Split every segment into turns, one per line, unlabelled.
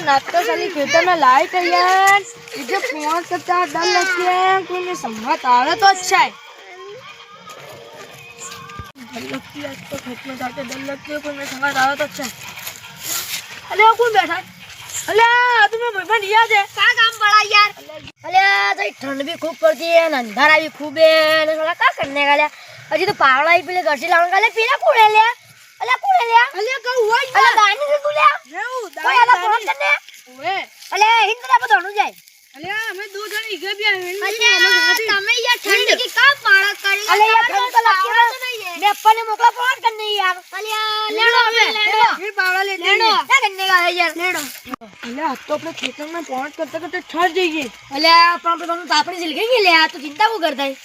नाश्ता साली खेतर में लाए थे यार, इसे फोन करता डर लगती है, कोई में संगत आ रहा तो अच्छा है। डर लगती है तो खेत में जाके डर लगती है, कोई में संगत आ रहा तो अच्छा है। अरे कौन बैठा है? अरे तुम्हें भाईबंद याद है क्या काम पड़ा यार?
अरे तो ठंड भी खूब पड़ती है, अंधारा भी खूब है, थोड़ा क्या करने का लिया? अजी तो पावड़ा ही पीले घर से लाने का लिया, पीला कूड़े लिया। अरे कूड़े लिया?
अरे क्या हुआ यार?
अरे दानी से तू लिया?
नहीं
कोई अलग फोन करने?
ओए
अरे हिंद ना पता होना जाए।
अरे हमें दो जन इधर भी आए हैं।
अरे तमें यार ठंड की का पाड़ा करी? अरे यार ठंड तो लगती है, मैं अपन ने मोकला फोन करने यार। अरे लेडो हमें
फिर पावड़ा लेते हैं।
क्या करने का है यार? लेडो।
अरे अब तो अपने खेतों में पहुंच करते करते ठहर जाइए।
अरे अपन पे तुम पापड़ी से लिखेंगे ले यार, तो चिंता वो करता है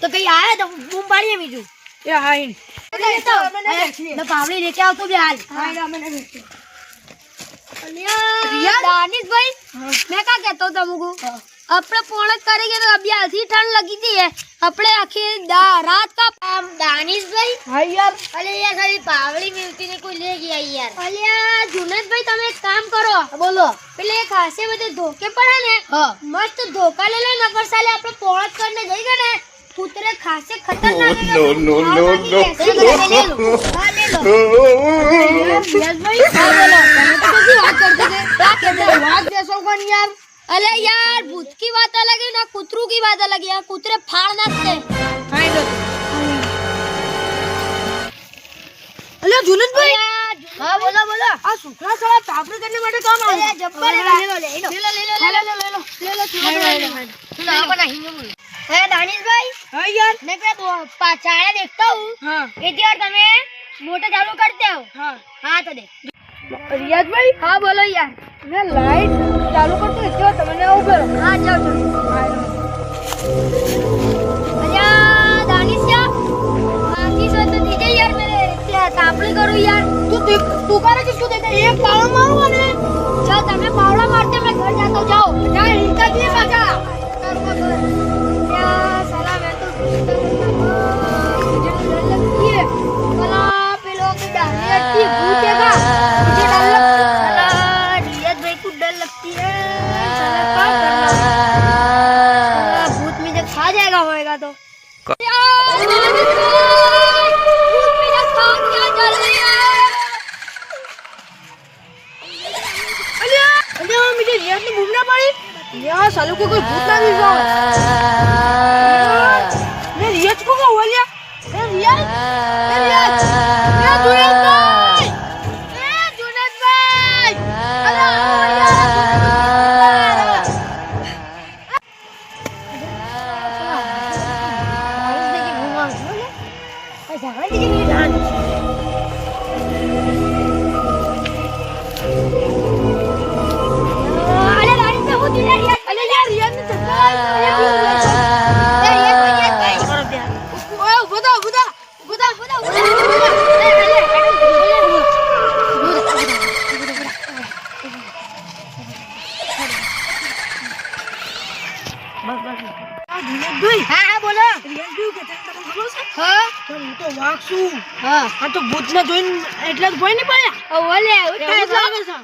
तो कहीं आया तो बूम पाड़ी है मीजू
ये हाय
मैं पापड़ी लेके आओ तो भी हाल
मैंने देखी।
दानिश भाई मैं क्या कहता हूँ तुमको अपने पोणक करेंगे तो अभी ऐसी ठंड लगी थी है अपने आखिर रात का दानिश भाई।
हाँ यार
अरे यार सारी पावड़ी मिलती नहीं कोई ले गया यार। अरे यार जुनेद भाई तुम एक काम करो बोलो पहले खासे बजे धोखे पड़ा ने मस्त धोखा ले लो नगर साले अपने पोणक करने जाएगा ना पुतरे खासे खतरनाक है। नो नो नो ले लो यस भाई बोलो कैसी बात करते थे क्या कहते हैं बात जैसा कौन यार? अरे यार भूत की बात अलग है ना कुतरू की बात अलग है, कुतरे फाड़ नाचते।
अरे जुनेद भाई
हाँ बोलो बोलो
आ सुखला साला पापड़ी करने वाले काम आए।
जब्बर ले लो ले लो ले लो सुना बना हिंदू बोल है दानिश भाई।
हाँ यार
मैं क्या चारा देखता हूँ।
हाँ
यार तुम्हें मोटर चालू करते हो?
हाँ
हाँ तो देख
रियाज भाई।
हाँ बोलो यार
मैं लाइट चालू करते इसके बाद तुमने ऊपर
हाँ जाओ अरे दानिश यार बाकी सो तो दीजिए यार मेरे तापड़ी करो यार।
तू करे किसको देता है? एक पावड़ा मारूंगा ने।
चल तुम्हें पावड़ा मारते मैं घर जाता हूँ जाओ
जा इनका दिए बाजा
यार साला मैं तो मुझे डर लगती है साला पे लोग डालने लगती है भूतेगा मुझे डर लगती है साला रियाज भाई को डर लगती है साला क्या करना साला भूत मुझे खा जाएगा होएगा तो यार भूत मुझे खा क्या जल्दी
अरे मुझे रियाज में घूमना पड़ी यार सालों को कोई भूत ना मिल जाए। मैं रियाज को क्या हुआ लिया? रियाज जुनेद भाई जुनेद भाई
हाँ बोलो हाँ
તો વાગશું
हाँ
આ તો ભૂતને જોઈને એટલે જ ભય નહીં પડ્યા
ઓલે
એવું જ લાગે છે।